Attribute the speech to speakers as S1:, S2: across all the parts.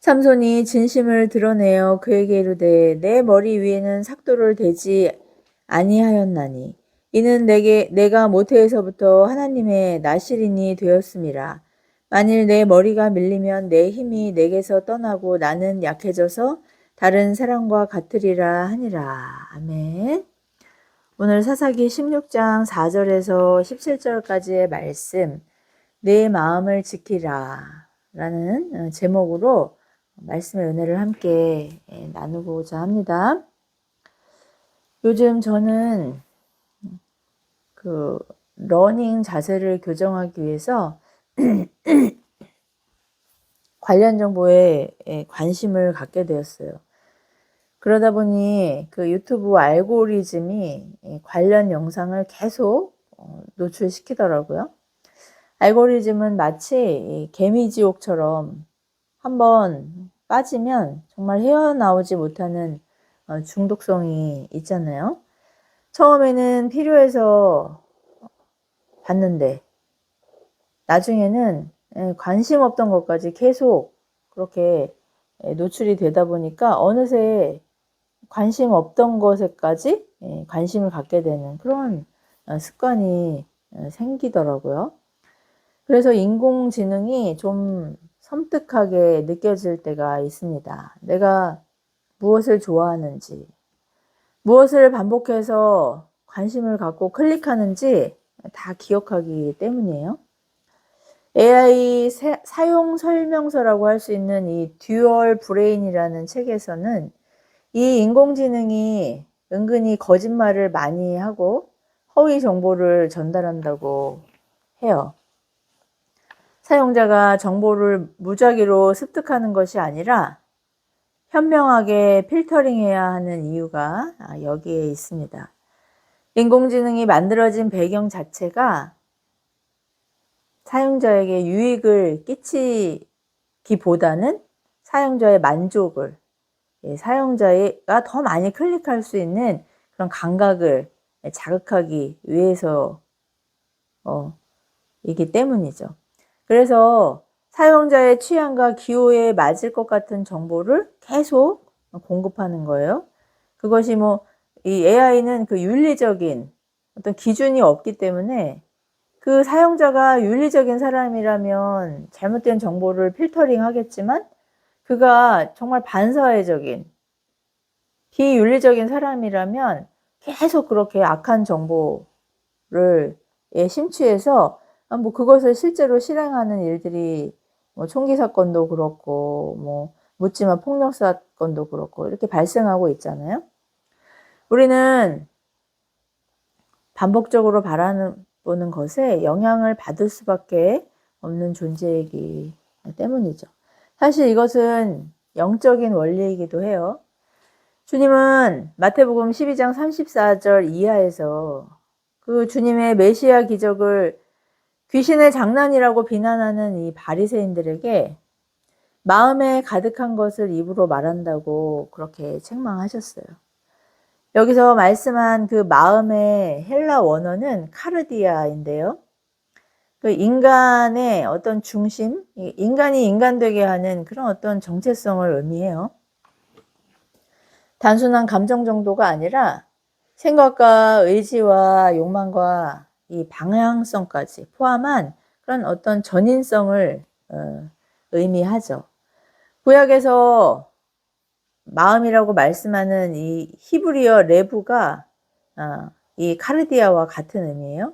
S1: 삼손이 진심을 드러내어 그에게 이르되 내 머리 위에는 삭도를 대지 아니하였나니 이는 내가 모태에서부터 하나님의 나실인이 되었음이라. 만일 내 머리가 밀리면 내 힘이 내게서 떠나고 나는 약해져서 다른 사람과 같으리라 하니라. 아멘. 오늘 사사기 16장 4절에서 17절까지의 말씀, 내 마음을 지키라 라는 제목으로 말씀의 은혜를 함께 나누고자 합니다. 요즘 저는 그 러닝 자세를 교정하기 위해서 관련 정보에 관심을 갖게 되었어요. 그러다 보니 그 유튜브 알고리즘이 관련 영상을 계속 노출시키더라고요. 알고리즘은 마치 개미지옥처럼 한번 빠지면 정말 헤어나오지 못하는 중독성이 있잖아요. 처음에는 필요해서 봤는데 나중에는 관심 없던 것까지 계속 그렇게 노출이 되다 보니까 어느새 관심 없던 것에까지 관심을 갖게 되는 그런 습관이 생기더라고요. 그래서 인공지능이 좀 섬뜩하게 느껴질 때가 있습니다. 내가 무엇을 좋아하는지, 무엇을 반복해서 관심을 갖고 클릭하는지 다 기억하기 때문이에요. AI 사용 설명서라고 할 수 있는 이 듀얼 브레인이라는 책에서는 이 인공지능이 은근히 거짓말을 많이 하고 허위 정보를 전달한다고 해요. 사용자가 정보를 무작위로 습득하는 것이 아니라 현명하게 필터링해야 하는 이유가 여기에 있습니다. 인공지능이 만들어진 배경 자체가 사용자에게 유익을 끼치기보다는 사용자의 만족을, 사용자가 더 많이 클릭할 수 있는 그런 감각을 자극하기 위해서 이기 때문이죠. 그래서 사용자의 취향과 기호에 맞을 것 같은 정보를 계속 공급하는 거예요. 그것이 이 AI는 그 윤리적인 어떤 기준이 없기 때문에 그 사용자가 윤리적인 사람이라면 잘못된 정보를 필터링 하겠지만 그가 정말 반사회적인 비윤리적인 사람이라면 계속 그렇게 악한 정보를 심취해서 그것을 실제로 실행하는 일들이 총기 사건도 그렇고 묻지마 폭력 사건도 그렇고 이렇게 발생하고 있잖아요. 우리는 반복적으로 바라보는 것에 영향을 받을 수밖에 없는 존재이기 때문이죠. 사실 이것은 영적인 원리이기도 해요. 주님은 마태복음 12장 34절 이하에서 그 주님의 메시아 기적을 귀신의 장난이라고 비난하는 이 바리새인들에게 마음에 가득한 것을 입으로 말한다고 그렇게 책망하셨어요. 여기서 말씀한 그 마음의 헬라 원어는 카르디아인데요. 그 인간의 어떤 중심, 인간이 인간되게 하는 그런 어떤 정체성을 의미해요. 단순한 감정 정도가 아니라 생각과 의지와 욕망과 이 방향성까지 포함한 그런 어떤 전인성을 의미하죠. 구약에서 마음이라고 말씀하는 이 히브리어 레부가 이 카르디아와 같은 의미예요.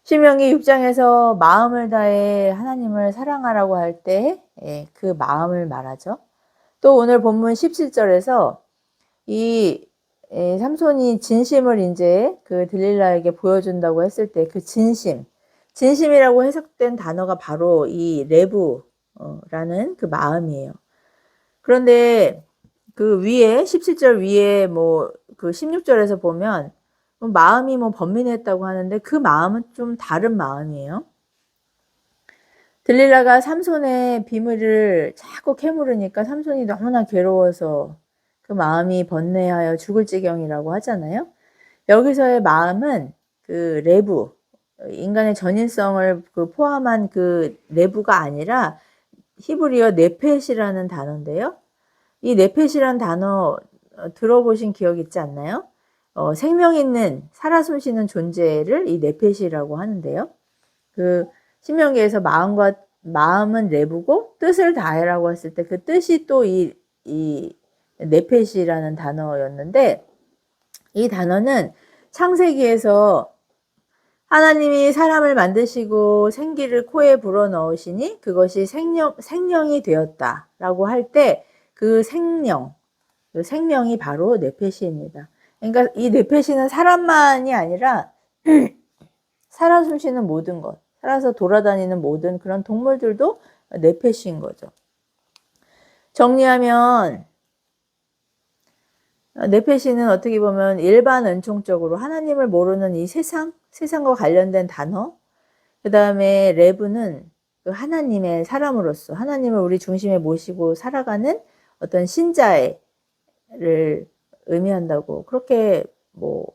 S1: 신명기 6장에서 마음을 다해 하나님을 사랑하라고 할 때 그 마음을 말하죠. 또 오늘 본문 17절에서 이 삼손이 진심을 이제 그 들릴라에게 보여준다고 했을 때 그 진심이라고 해석된 단어가 바로 이 레부라는 그 마음이에요. 그런데 그 위에 17절 위에 그 16절에서 보면 마음이 번민했다고 하는데 그 마음은 좀 다른 마음이에요. 들릴라가 삼손의 비밀을 자꾸 캐물으니까 삼손이 너무나 괴로워서 그 마음이 번뇌하여 죽을 지경이라고 하잖아요. 여기서의 마음은 그 레부, 인간의 전인성을 포함한 그 레부가 아니라 히브리어 네펫이라는 단어인데요. 이 네펫이라는 단어 들어보신 기억 있지 않나요? 생명 있는 살아 숨쉬는 존재를 이 네펫이라고 하는데요. 그 신명기에서 마음은 내부고 뜻을 다해라고 했을 때 그 뜻이 또 이 네펫이라는 단어였는데, 이 단어는 창세기에서 하나님이 사람을 만드시고 생기를 코에 불어넣으시니 그것이 생명이 되었다라고 할 때 그 생명이 바로 네펫입니다. 그러니까 이 네펫이는 사람만이 아니라 살아 숨쉬는 모든 것, 살아서 돌아다니는 모든 그런 동물들도 네펫인 거죠. 정리하면 네펫이는 어떻게 보면 일반 은총적으로 하나님을 모르는 이 세상과 관련된 단어, 그 다음에 레브는 그 하나님의 사람으로서 하나님을 우리 중심에 모시고 살아가는 어떤 신자를 의미한다고 그렇게 뭐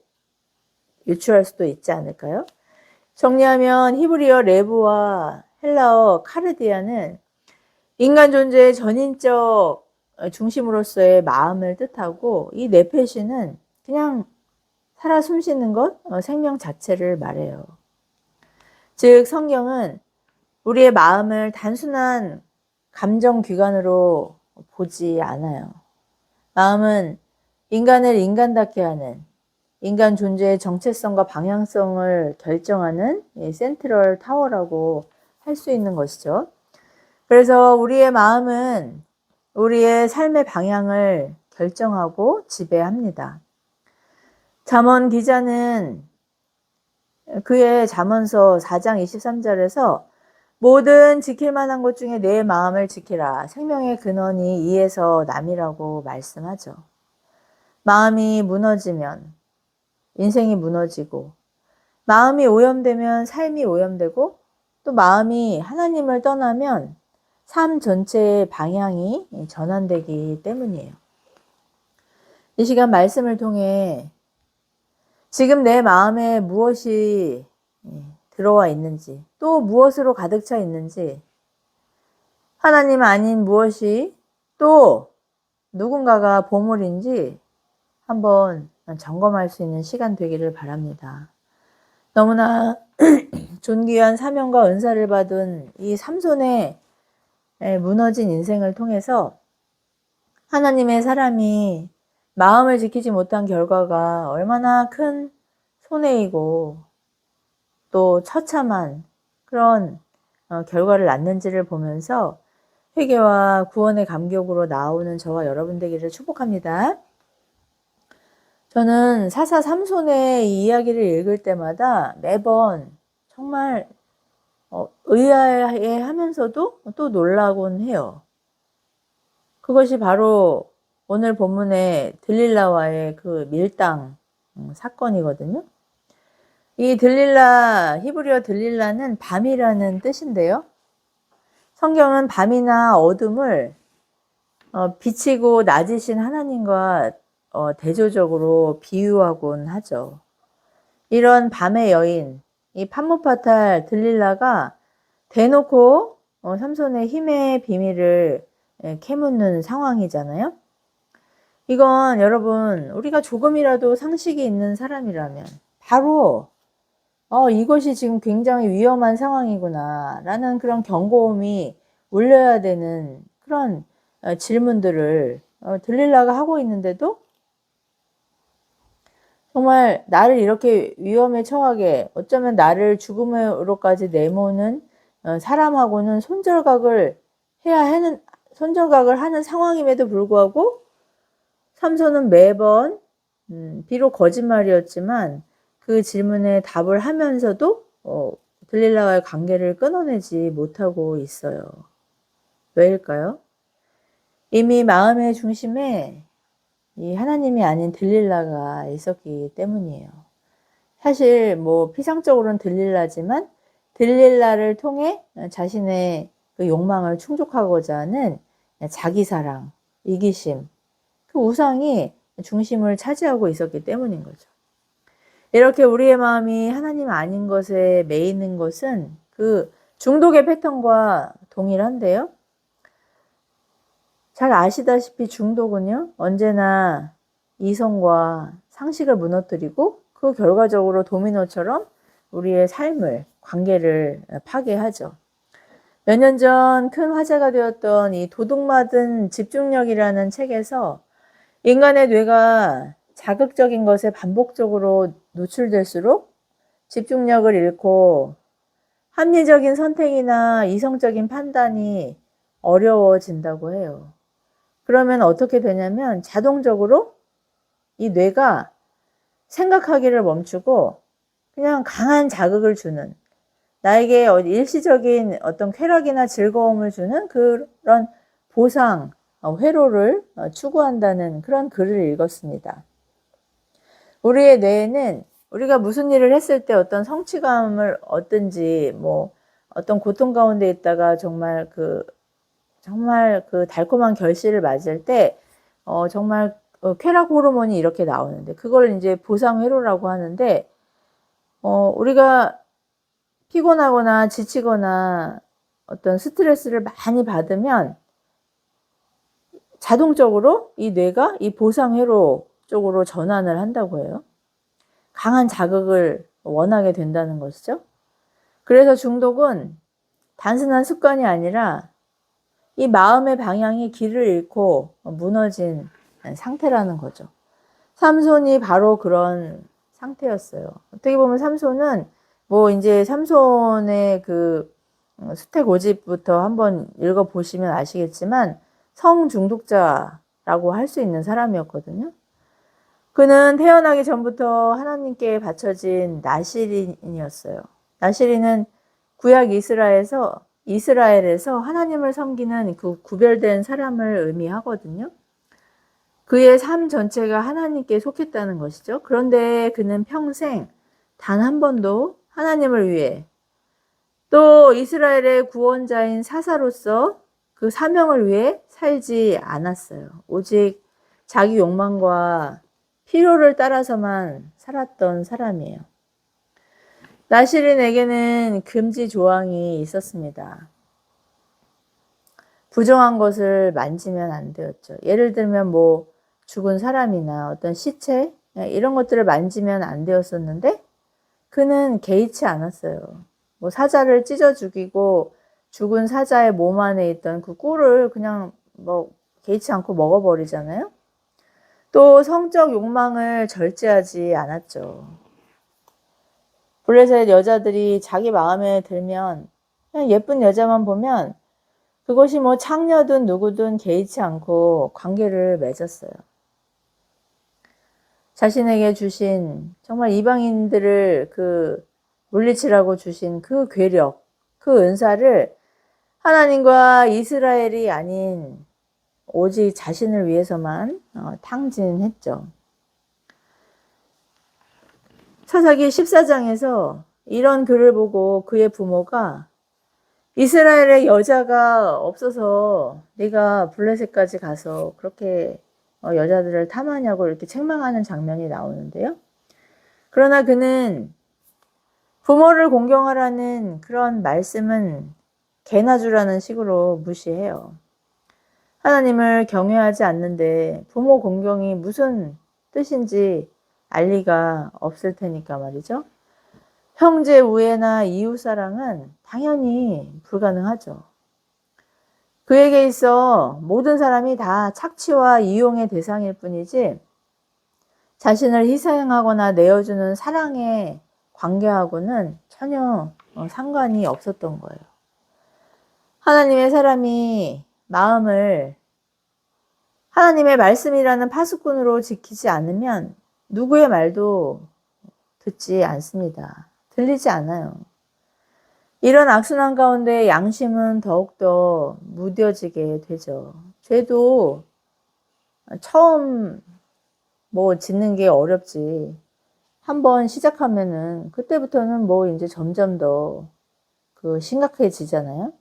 S1: 유추할 수도 있지 않을까요? 정리하면 히브리어 레브와 헬라어 카르디아는 인간 존재의 전인적 중심으로서의 마음을 뜻하고, 이 네페시는 그냥 살아 숨쉬는 것, 생명 자체를 말해요. 즉 성경은 우리의 마음을 단순한 감정 기관으로 보지 않아요. 마음은 인간을 인간답게 하는, 인간 존재의 정체성과 방향성을 결정하는 센트럴 타워라고 할 수 있는 것이죠. 그래서 우리의 마음은 우리의 삶의 방향을 결정하고 지배합니다. 잠언 기자는 그의 잠언서 4장 23절에서 모든 지킬 만한 것 중에 내 마음을 지키라. 생명의 근원이 이에서 남이라고 말씀하죠. 마음이 무너지면 인생이 무너지고, 마음이 오염되면 삶이 오염되고, 또 마음이 하나님을 떠나면 삶 전체의 방향이 전환되기 때문이에요. 이 시간 말씀을 통해 지금 내 마음에 무엇이 들어와 있는지, 또 무엇으로 가득 차 있는지, 하나님 아닌 무엇이 또 누군가가 보물인지 한번 점검할 수 있는 시간 되기를 바랍니다. 너무나 존귀한 사명과 은사를 받은 이 삼손의 무너진 인생을 통해서 하나님의 사람이 마음을 지키지 못한 결과가 얼마나 큰 손해이고 또 처참한 그런 결과를 낳는지를 보면서 회개와 구원의 감격으로 나오는 저와 여러분 되기를 축복합니다. 저는 사사 삼손의 이 이야기를 읽을 때마다 매번 정말 의아해하면서도 또 놀라곤 해요. 그것이 바로 오늘 본문의 들릴라와의 그 밀당 사건이거든요. 이 들릴라, 히브리어 들릴라는 밤이라는 뜻인데요. 성경은 밤이나 어둠을 빛이고 낮이신 하나님과 대조적으로 비유하곤 하죠. 이런 밤의 여인, 이 판무파탈 들릴라가 대놓고 삼손의 힘의 비밀을 캐묻는 상황이잖아요. 이건 여러분, 우리가 조금이라도 상식이 있는 사람이라면 바로 이것이 지금 굉장히 위험한 상황이구나 라는 그런 경고음이 울려야 되는 그런 질문들을 들릴라가 하고 있는데도 정말 나를 이렇게 위험에 처하게, 어쩌면 나를 죽음으로까지 내모는 사람하고는 손절각을 하는 상황임에도 불구하고 삼손은 매번 비록 거짓말이었지만 그 질문에 답을 하면서도 들릴라와의 관계를 끊어내지 못하고 있어요. 왜일까요? 이미 마음의 중심에 이 하나님이 아닌 들릴라가 있었기 때문이에요. 사실 뭐 피상적으로는 들릴라지만 들릴라를 통해 자신의 그 욕망을 충족하고자 하는 자기사랑, 이기심, 그 우상이 중심을 차지하고 있었기 때문인 거죠. 이렇게 우리의 마음이 하나님 아닌 것에 매이는 것은 그 중독의 패턴과 동일한데요. 잘 아시다시피 중독은요, 언제나 이성과 상식을 무너뜨리고 그 결과적으로 도미노처럼 우리의 삶을, 관계를 파괴하죠. 몇 년 전 큰 화제가 되었던 이 도둑맞은 집중력이라는 책에서 인간의 뇌가 자극적인 것에 반복적으로 노출될수록 집중력을 잃고 합리적인 선택이나 이성적인 판단이 어려워진다고 해요. 그러면 어떻게 되냐면 자동적으로 이 뇌가 생각하기를 멈추고 그냥 강한 자극을 주는, 나에게 일시적인 어떤 쾌락이나 즐거움을 주는 그런 보상, 회로를 추구한다는 그런 글을 읽었습니다. 우리의 뇌에는 우리가 무슨 일을 했을 때 어떤 성취감을 얻든지 뭐 어떤 고통 가운데 있다가 정말 그 달콤한 결실을 맞을 때 정말 쾌락 호르몬이 이렇게 나오는데 그걸 이제 보상 회로라고 하는데, 우리가 피곤하거나 지치거나 어떤 스트레스를 많이 받으면 자동적으로 이 뇌가 이 보상 회로 쪽으로 전환을 한다고 해요. 강한 자극을 원하게 된다는 것이죠. 그래서 중독은 단순한 습관이 아니라 이 마음의 방향이 길을 잃고 무너진 상태라는 거죠. 삼손이 바로 그런 상태였어요. 어떻게 보면 삼손은 뭐 이제 삼손의 그 수태고집부터 한번 읽어보시면 아시겠지만 성중독자라고 할 수 있는 사람이었거든요. 그는 태어나기 전부터 하나님께 바쳐진 나실인이었어요. 나실인은 구약 이스라엘에서 하나님을 섬기는 그 구별된 사람을 의미하거든요. 그의 삶 전체가 하나님께 속했다는 것이죠. 그런데 그는 평생 단 한 번도 하나님을 위해 또 이스라엘의 구원자인 사사로서 그 사명을 위해 살지 않았어요. 오직 자기 욕망과 필요를 따라서만 살았던 사람이에요. 나실인에게는 금지 조항이 있었습니다. 부정한 것을 만지면 안 되었죠. 예를 들면 뭐 죽은 사람이나 어떤 시체 이런 것들을 만지면 안 되었었는데 그는 개의치 않았어요. 뭐 사자를 찢어 죽이고 죽은 사자의 몸 안에 있던 그 꿀을 그냥 뭐 개의치 않고 먹어버리잖아요. 또 성적 욕망을 절제하지 않았죠. 블레셋 여자들이 자기 마음에 들면 그냥 예쁜 여자만 보면 그것이 뭐 창녀든 누구든 개의치 않고 관계를 맺었어요. 자신에게 주신 정말 이방인들을 물리치라고 주신 그 괴력, 그 은사를 하나님과 이스라엘이 아닌 오직 자신을 위해서만 탕진했죠. 사사기 14장에서 이런 글을 보고 그의 부모가 이스라엘의 여자가 없어서 네가 블레셋까지 가서 그렇게 여자들을 탐하냐고 이렇게 책망하는 장면이 나오는데요. 그러나 그는 부모를 공경하라는 그런 말씀은 개나 주라는 식으로 무시해요. 하나님을 경외하지 않는데 부모 공경이 무슨 뜻인지 알 리가 없을 테니까 말이죠. 형제 우애나 이웃 사랑은 당연히 불가능하죠. 그에게 있어 모든 사람이 다 착취와 이용의 대상일 뿐이지 자신을 희생하거나 내어주는 사랑의 관계하고는 전혀 상관이 없었던 거예요. 하나님의 사람이 마음을 하나님의 말씀이라는 파수꾼으로 지키지 않으면 누구의 말도 듣지 않습니다. 들리지 않아요. 이런 악순환 가운데 양심은 더욱더 무뎌지게 되죠. 죄도 처음 뭐 짓는 게 어렵지. 한번 시작하면은 그때부터는 뭐 이제 점점 더 심각해지잖아요.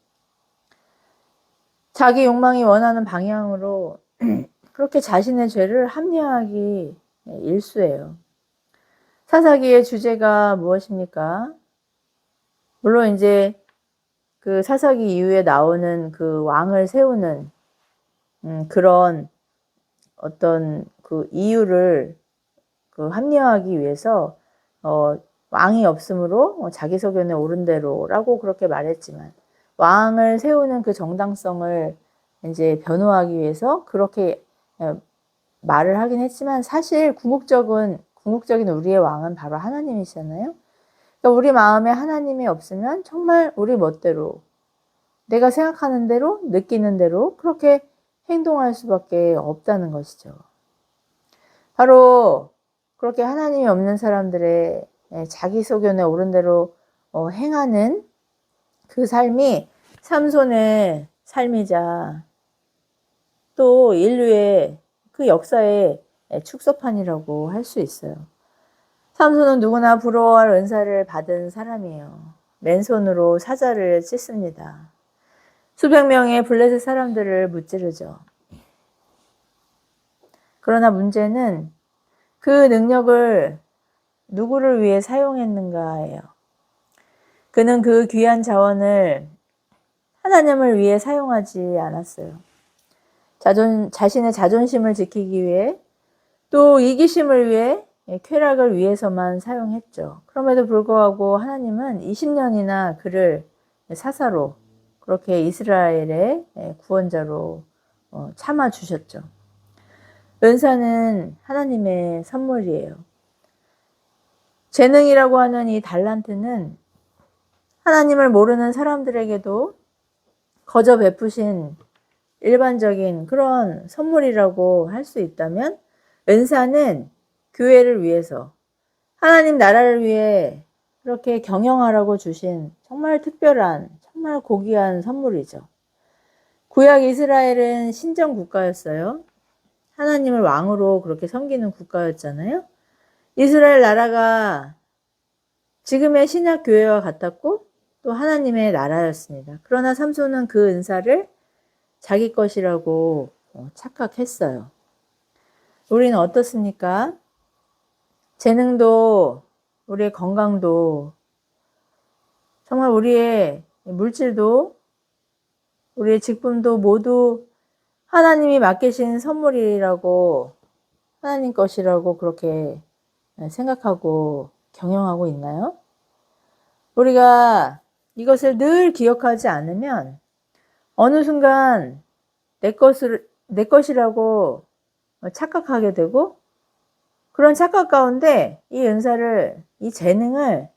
S1: 자기 욕망이 원하는 방향으로 그렇게 자신의 죄를 합리화하기 일쑤예요. 사사기의 주제가 무엇입니까? 물론 이제 그 사사기 이후에 나오는 그 왕을 세우는 그런 어떤 그 이유를 합리화하기 위해서 왕이 없으므로 자기 소견에 옳은 대로라고 그렇게 말했지만, 왕을 세우는 그 정당성을 이제 변호하기 위해서 그렇게 말을 하긴 했지만, 사실 궁극적인 우리의 왕은 바로 하나님이시잖아요. 그러니까 우리 마음에 하나님이 없으면 정말 우리 멋대로, 내가 생각하는 대로, 느끼는 대로 그렇게 행동할 수밖에 없다는 것이죠. 바로 그렇게 하나님이 없는 사람들의 자기 소견에 옳은 대로 행하는 그 삶이 삼손의 삶이자 또 인류의 그 역사의 축소판이라고 할 수 있어요. 삼손은 누구나 부러워할 은사를 받은 사람이에요. 맨손으로 사자를 찢습니다. 수백 명의 블레셋 사람들을 무찌르죠. 그러나 문제는 그 능력을 누구를 위해 사용했는가예요. 그는 그 귀한 자원을 하나님을 위해 사용하지 않았어요. 자신의 자존심을 지키기 위해, 또 이기심을 위해, 쾌락을 위해서만 사용했죠. 그럼에도 불구하고 하나님은 20년이나 그를 사사로, 그렇게 이스라엘의 구원자로 참아주셨죠. 은사는 하나님의 선물이에요. 재능이라고 하는 이 달란트는 하나님을 모르는 사람들에게도 거저 베푸신 일반적인 그런 선물이라고 할 수 있다면, 은사는 교회를 위해서, 하나님 나라를 위해 그렇게 경영하라고 주신 정말 특별한, 정말 고귀한 선물이죠. 구약 이스라엘은 신정 국가였어요. 하나님을 왕으로 그렇게 섬기는 국가였잖아요. 이스라엘 나라가 지금의 신약 교회와 같았고 또 하나님의 나라였습니다. 그러나 삼손은 그 은사를 자기 것이라고 착각했어요. 우리는 어떻습니까? 재능도, 우리의 건강도, 정말 우리의 물질도, 우리의 직분도 모두 하나님이 맡기신 선물이라고, 하나님 것이라고 그렇게 생각하고 경영하고 있나요? 우리가 이것을 늘 기억하지 않으면 어느 순간 내 것이라고 착각하게 되고, 그런 착각 가운데 이 재능을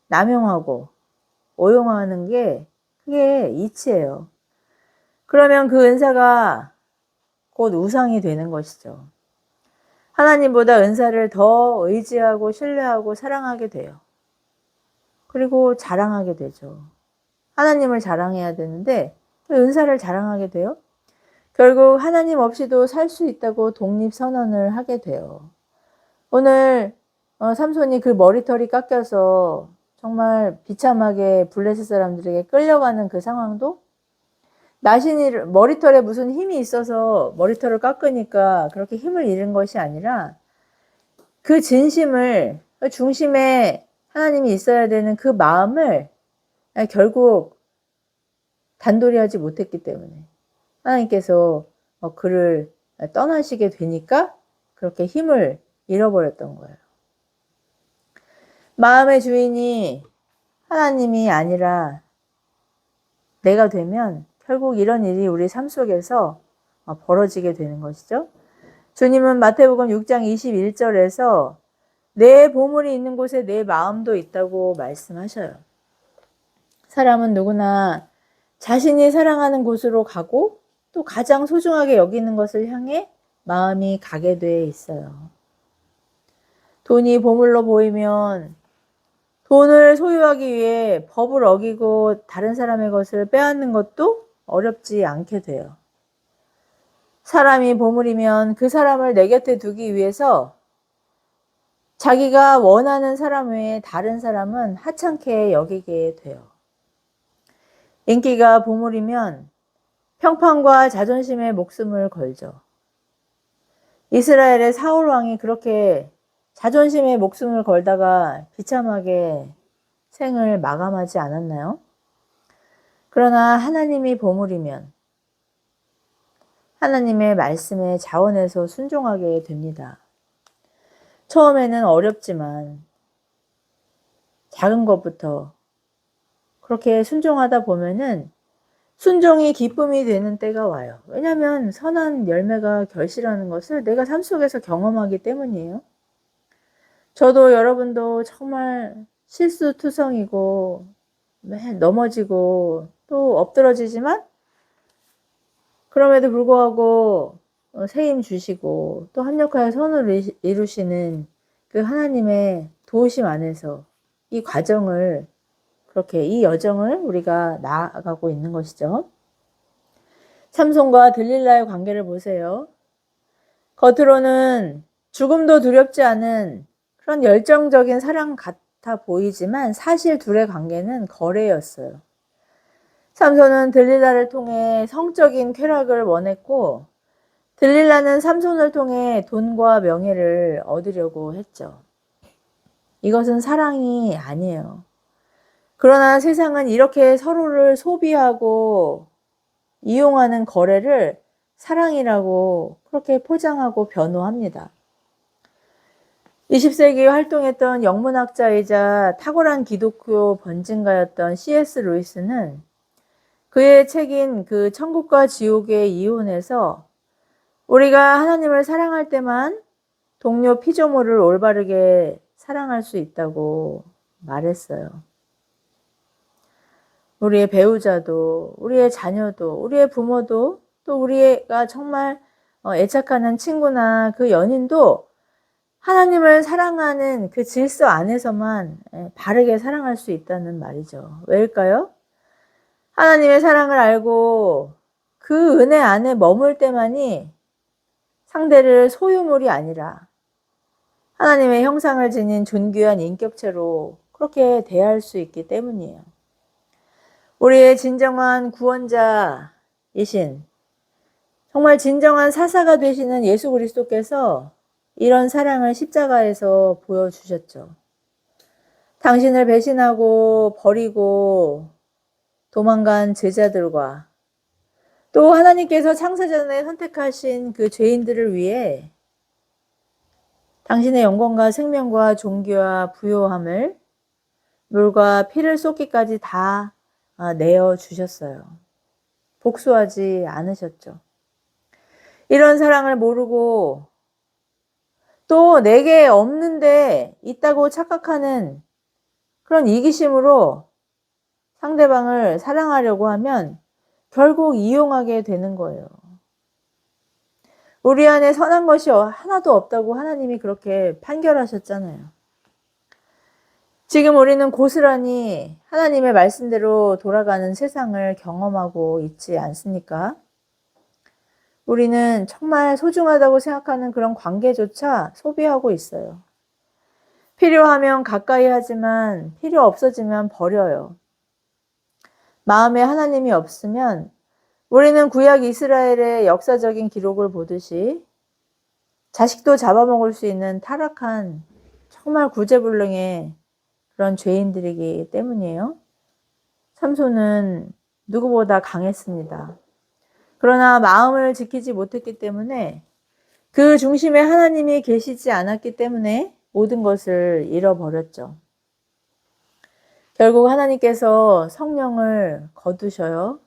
S1: 남용하고 오용하는 게 그게 이치예요. 그러면 그 은사가 곧 우상이 되는 것이죠. 하나님보다 은사를 더 의지하고 신뢰하고 사랑하게 돼요. 그리고 자랑하게 되죠. 하나님을 자랑해야 되는데 은사를 자랑하게 돼요. 결국 하나님 없이도 살 수 있다고 독립선언을 하게 돼요. 오늘 삼손이 그 머리털이 깎여서 정말 비참하게 블레셋 사람들에게 끌려가는 그 상황도, 머리털에 무슨 힘이 있어서 머리털을 깎으니까 그렇게 힘을 잃은 것이 아니라, 그 진심을, 그 중심에 하나님이 있어야 되는 그 마음을 결국 단돌이 하지 못했기 때문에 하나님께서 그를 떠나시게 되니까 그렇게 힘을 잃어버렸던 거예요. 마음의 주인이 하나님이 아니라 내가 되면 결국 이런 일이 우리 삶 속에서 벌어지게 되는 것이죠. 주님은 마태복음 6장 21절에서 내 보물이 있는 곳에 내 마음도 있다고 말씀하셔요. 사람은 누구나 자신이 사랑하는 곳으로 가고 또 가장 소중하게 여기는 것을 향해 마음이 가게 돼 있어요. 돈이 보물로 보이면 돈을 소유하기 위해 법을 어기고 다른 사람의 것을 빼앗는 것도 어렵지 않게 돼요. 사람이 보물이면 그 사람을 내 곁에 두기 위해서 자기가 원하는 사람 외에 다른 사람은 하찮게 여기게 돼요. 인기가 보물이면 평판과 자존심에 목숨을 걸죠. 이스라엘의 사울 왕이 그렇게 자존심에 목숨을 걸다가 비참하게 생을 마감하지 않았나요? 그러나 하나님이 보물이면, 하나님의 말씀에 자원해서 순종하게 됩니다. 처음에는 어렵지만 작은 것부터 그렇게 순종하다 보면은 순종이 기쁨이 되는 때가 와요. 왜냐하면 선한 열매가 결실하는 것을 내가 삶 속에서 경험하기 때문이에요. 저도 여러분도 정말 실수투성이고 넘어지고 또 엎드러지지만 그럼에도 불구하고 새 힘 주시고 또 합력하여 선을 이루시는 그 하나님의 도우심 안에서 이 과정을 그렇게 이 여정을 우리가 나아가고 있는 것이죠. 삼손과 들릴라의 관계를 보세요. 겉으로는 죽음도 두렵지 않은 그런 열정적인 사랑 같아 보이지만 사실 둘의 관계는 거래였어요. 삼손은 들릴라를 통해 성적인 쾌락을 원했고 들릴라는 삼손을 통해 돈과 명예를 얻으려고 했죠. 이것은 사랑이 아니에요. 그러나 세상은 이렇게 서로를 소비하고 이용하는 거래를 사랑이라고 그렇게 포장하고 변호합니다. 20세기에 활동했던 영문학자이자 탁월한 기독교 번증가였던 C.S. 루이스는 그의 책인 그 천국과 지옥의 이혼에서 우리가 하나님을 사랑할 때만 동료 피조물을 올바르게 사랑할 수 있다고 말했어요. 우리의 배우자도, 우리의 자녀도, 우리의 부모도, 또 우리가 정말 애착하는 친구나 그 연인도 하나님을 사랑하는 그 질서 안에서만 바르게 사랑할 수 있다는 말이죠. 왜일까요? 하나님의 사랑을 알고 그 은혜 안에 머물 때만이 상대를 소유물이 아니라 하나님의 형상을 지닌 존귀한 인격체로 그렇게 대할 수 있기 때문이에요. 우리의 진정한 구원자이신 정말 진정한 사사가 되시는 예수 그리스도께서 이런 사랑을 십자가에서 보여주셨죠. 당신을 배신하고 버리고 도망간 제자들과 또 하나님께서 창세전에 선택하신 그 죄인들을 위해 당신의 영광과 생명과 존귀와 부요함을 물과 피를 쏟기까지 다 내어주셨어요. 복수하지 않으셨죠. 이런 사랑을 모르고 또 내게 없는데 있다고 착각하는 그런 이기심으로 상대방을 사랑하려고 하면 결국 이용하게 되는 거예요. 우리 안에 선한 것이 하나도 없다고 하나님이 그렇게 판결하셨잖아요. 지금 우리는 고스란히 하나님의 말씀대로 돌아가는 세상을 경험하고 있지 않습니까? 우리는 정말 소중하다고 생각하는 그런 관계조차 소비하고 있어요. 필요하면 가까이 하지만 필요 없어지면 버려요. 마음에 하나님이 없으면 우리는 구약 이스라엘의 역사적인 기록을 보듯이 자식도 잡아먹을 수 있는 타락한 정말 구제불능의 그런 죄인들이기 때문이에요. 삼손은 누구보다 강했습니다. 그러나 마음을 지키지 못했기 때문에 그 중심에 하나님이 계시지 않았기 때문에 모든 것을 잃어버렸죠. 결국 하나님께서 성령을 거두셔요.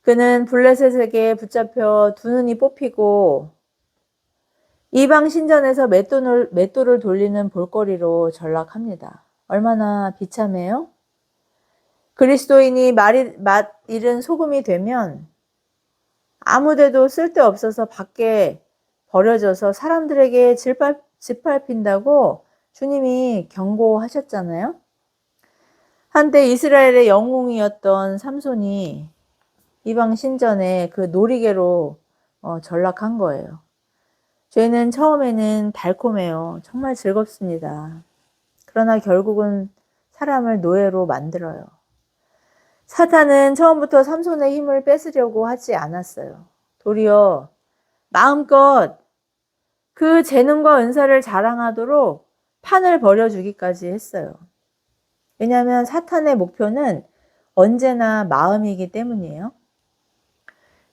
S1: 그는 블레셋에게 붙잡혀 두 눈이 뽑히고 이방 신전에서 맷돌을 돌리는 볼거리로 전락합니다. 얼마나 비참해요? 그리스도인이 맛 잃은 소금이 되면 아무데도 쓸데없어서 밖에 버려져서 사람들에게 짓밟힌다고 주님이 경고하셨잖아요. 한때 이스라엘의 영웅이었던 삼손이 이방 신전에 그 놀이개로 전락한 거예요. 죄는 처음에는 달콤해요. 정말 즐겁습니다. 그러나 결국은 사람을 노예로 만들어요. 사탄은 처음부터 삼손의 힘을 뺏으려고 하지 않았어요. 도리어 마음껏 그 재능과 은사를 자랑하도록 판을 벌여주기까지 했어요. 왜냐하면 사탄의 목표는 언제나 마음이기 때문이에요.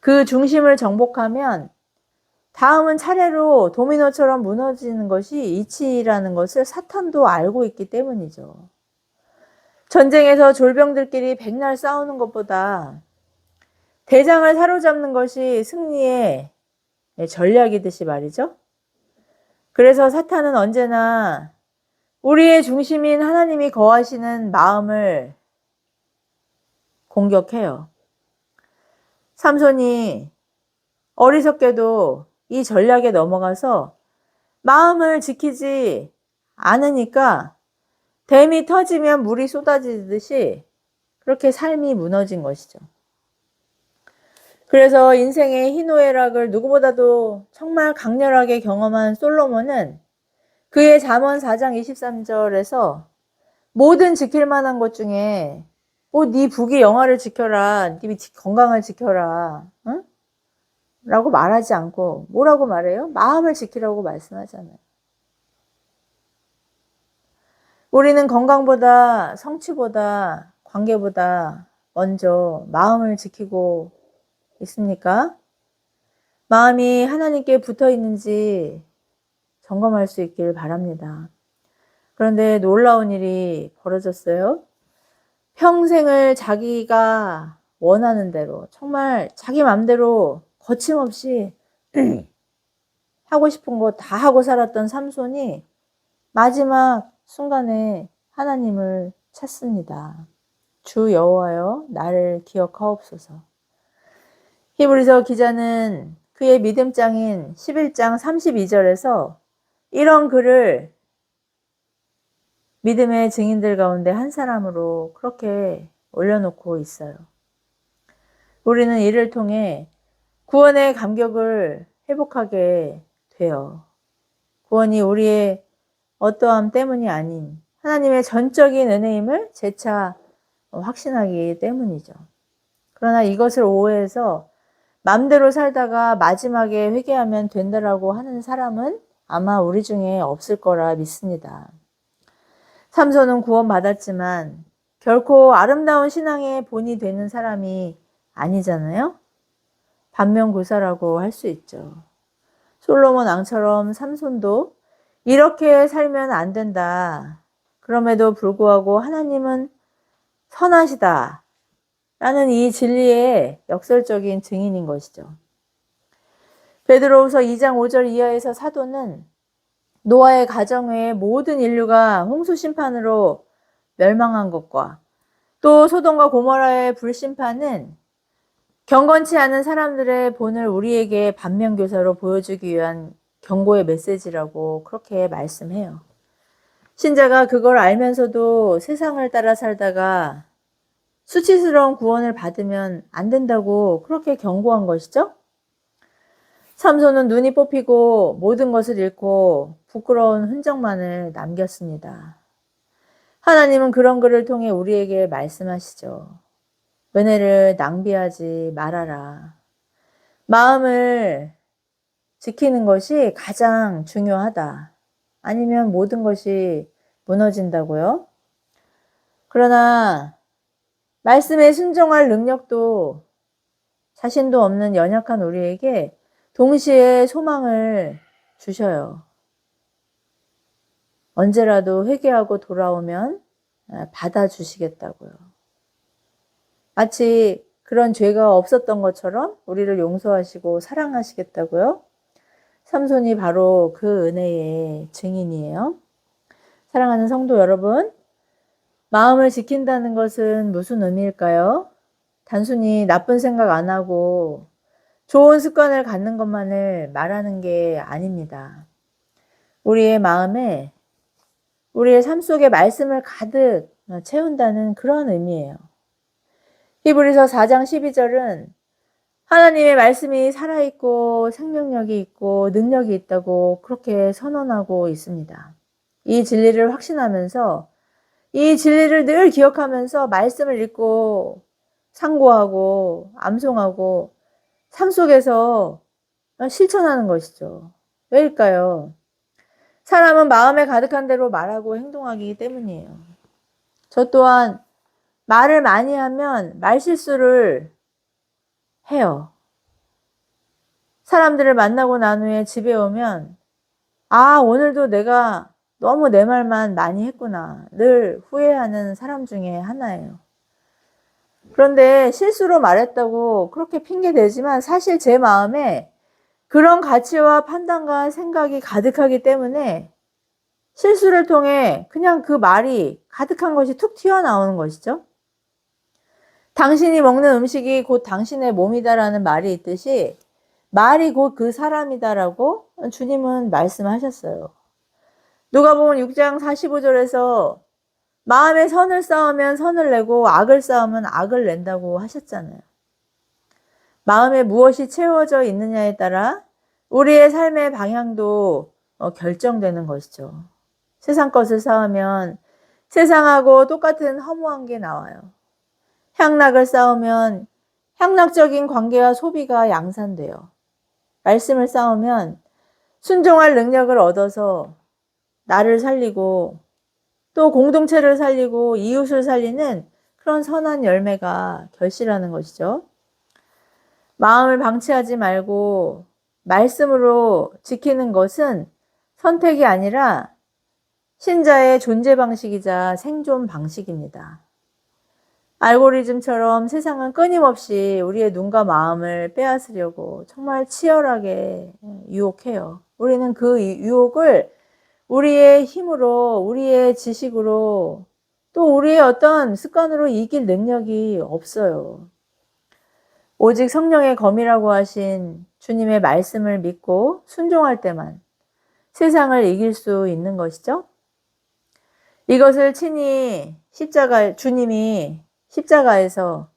S1: 그 중심을 정복하면 다음은 차례로 도미노처럼 무너지는 것이 이치라는 것을 사탄도 알고 있기 때문이죠. 전쟁에서 졸병들끼리 백날 싸우는 것보다 대장을 사로잡는 것이 승리의 전략이듯이 말이죠. 그래서 사탄은 언제나 우리의 중심인 하나님이 거하시는 마음을 공격해요. 삼손이 어리석게도 이 전략에 넘어가서 마음을 지키지 않으니까 댐이 터지면 물이 쏟아지듯이 그렇게 삶이 무너진 것이죠. 그래서 인생의 희노애락을 누구보다도 정말 강렬하게 경험한 솔로몬은 그의 잠언 4장 23절에서 모든 지킬 만한 것 중에 네 부귀 영화를 지켜라, 네 건강을 지켜라, 응? 라고 말하지 않고 뭐라고 말해요? 마음을 지키라고 말씀하잖아요. 우리는 건강보다 성취보다 관계보다 먼저 마음을 지키고 있습니까? 마음이 하나님께 붙어 있는지 점검할 수 있길 바랍니다. 그런데 놀라운 일이 벌어졌어요. 평생을 자기가 원하는 대로 정말 자기 마음대로 거침없이 하고 싶은 거 다 하고 살았던 삼손이 마지막 순간에 하나님을 찾습니다. 주 여호와여 나를 기억하옵소서. 히브리서 기자는 그의 믿음장인 11장 32절에서 이런 글을 믿음의 증인들 가운데 한 사람으로 그렇게 올려놓고 있어요. 우리는 이를 통해 구원의 감격을 회복하게 돼요. 구원이 우리의 어떠함 때문이 아닌 하나님의 전적인 은혜임을 재차 확신하기 때문이죠. 그러나 이것을 오해해서 맘대로 살다가 마지막에 회개하면 된다라고 하는 사람은 아마 우리 중에 없을 거라 믿습니다. 삼손은 구원받았지만 결코 아름다운 신앙의 본이 되는 사람이 아니잖아요. 반면교사라고 할 수 있죠. 솔로몬 왕처럼 삼손도 이렇게 살면 안 된다. 그럼에도 불구하고 하나님은 선하시다. 라는 이 진리의 역설적인 증인인 것이죠. 베드로후서 2장 5절 이하에서 사도는 노아의 가정 외에 모든 인류가 홍수 심판으로 멸망한 것과 또 소돔과 고모라의 불심판은 경건치 않은 사람들의 본을 우리에게 반면교사로 보여주기 위한 경고의 메시지라고 그렇게 말씀해요. 신자가 그걸 알면서도 세상을 따라 살다가 수치스러운 구원을 받으면 안 된다고 그렇게 경고한 것이죠. 삼손은 눈이 뽑히고 모든 것을 잃고 부끄러운 흔적만을 남겼습니다. 하나님은 그런 글을 통해 우리에게 말씀하시죠. 은혜를 낭비하지 말아라. 마음을 지키는 것이 가장 중요하다. 아니면 모든 것이 무너진다고요? 그러나 말씀에 순종할 능력도 자신도 없는 연약한 우리에게 동시에 소망을 주셔요. 언제라도 회개하고 돌아오면 받아주시겠다고요. 마치 그런 죄가 없었던 것처럼 우리를 용서하시고 사랑하시겠다고요. 삼손이 바로 그 은혜의 증인이에요. 사랑하는 성도 여러분, 마음을 지킨다는 것은 무슨 의미일까요? 단순히 나쁜 생각 안 하고 좋은 습관을 갖는 것만을 말하는 게 아닙니다. 우리의 마음에 우리의 삶 속에 말씀을 가득 채운다는 그런 의미예요. 히브리서 4장 12절은 하나님의 말씀이 살아있고 생명력이 있고 능력이 있다고 그렇게 선언하고 있습니다. 이 진리를 확신하면서 이 진리를 늘 기억하면서 말씀을 읽고 상고하고 암송하고 삶 속에서 실천하는 것이죠. 왜일까요? 사람은 마음에 가득한 대로 말하고 행동하기 때문이에요. 저 또한 말을 많이 하면 말실수를 해요. 사람들을 만나고 난 후에 집에 오면 아, 오늘도 내가 너무 내 말만 많이 했구나. 늘 후회하는 사람 중에 하나예요. 그런데 실수로 말했다고 그렇게 핑계대지만 사실 제 마음에 그런 가치와 판단과 생각이 가득하기 때문에 실수를 통해 그냥 그 말이 가득한 것이 툭 튀어나오는 것이죠. 당신이 먹는 음식이 곧 당신의 몸이다라는 말이 있듯이 말이 곧 그 사람이다라고 주님은 말씀하셨어요. 누가복음 6장 45절에서 마음에 선을 쌓으면 선을 내고 악을 쌓으면 악을 낸다고 하셨잖아요. 마음에 무엇이 채워져 있느냐에 따라 우리의 삶의 방향도 결정되는 것이죠. 세상 것을 쌓으면 세상하고 똑같은 허무한 게 나와요. 향락을 쌓으면 향락적인 관계와 소비가 양산돼요. 말씀을 쌓으면 순종할 능력을 얻어서 나를 살리고 또 공동체를 살리고 이웃을 살리는 그런 선한 열매가 결실하는 것이죠. 마음을 방치하지 말고 말씀으로 지키는 것은 선택이 아니라 신자의 존재 방식이자 생존 방식입니다. 알고리즘처럼 세상은 끊임없이 우리의 눈과 마음을 빼앗으려고 정말 치열하게 유혹해요. 우리는 그 유혹을 우리의 힘으로, 우리의 지식으로, 또 우리의 어떤 습관으로 이길 능력이 없어요. 오직 성령의 검이라고 하신 주님의 말씀을 믿고 순종할 때만 세상을 이길 수 있는 것이죠. 이것을 친히 주님이 십자가에서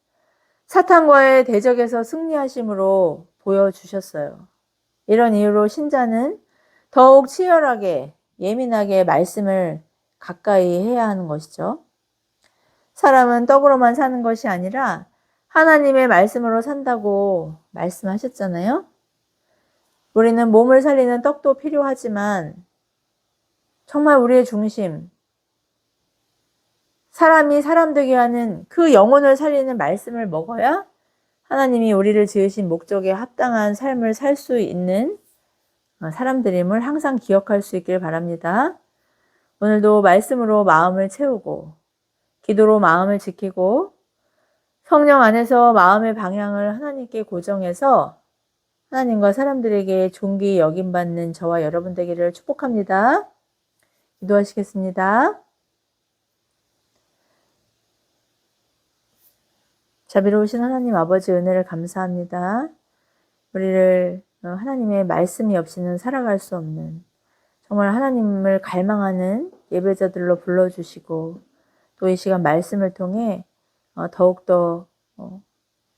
S1: 사탄과의 대적에서 승리하심으로 보여주셨어요. 이런 이유로 신자는 더욱 치열하게 예민하게 말씀을 가까이 해야 하는 것이죠. 사람은 떡으로만 사는 것이 아니라 하나님의 말씀으로 산다고 말씀하셨잖아요. 우리는 몸을 살리는 떡도 필요하지만 정말 우리의 중심, 사람이 사람 되게 하는 그 영혼을 살리는 말씀을 먹어야 하나님이 우리를 지으신 목적에 합당한 삶을 살 수 있는 사람들임을 항상 기억할 수 있길 바랍니다. 오늘도 말씀으로 마음을 채우고 기도로 마음을 지키고 성령 안에서 마음의 방향을 하나님께 고정해서 하나님과 사람들에게 존귀 여김받는 저와 여러분 되기를 축복합니다. 기도하시겠습니다. 자비로우신 하나님 아버지 은혜를 감사합니다. 우리를 하나님의 말씀이 없이는 살아갈 수 없는 정말 하나님을 갈망하는 예배자들로 불러주시고 또 이 시간 말씀을 통해 더욱더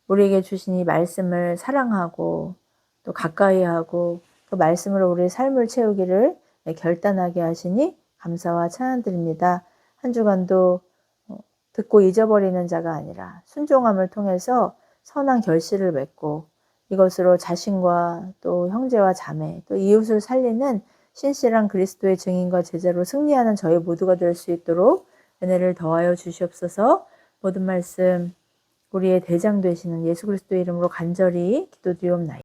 S1: 우리에게 주신 이 말씀을 사랑하고 또 가까이 하고 그 말씀으로 우리의 삶을 채우기를 결단하게 하시니 감사와 찬양드립니다. 한 주간도 듣고 잊어버리는 자가 아니라 순종함을 통해서 선한 결실을 맺고 이것으로 자신과 또 형제와 자매 또 이웃을 살리는 신실한 그리스도의 증인과 제자로 승리하는 저희 모두가 될 수 있도록 은혜를 더하여 주시옵소서. 모든 말씀 우리의 대장 되시는 예수 그리스도의 이름으로 간절히 기도드리옵나이다.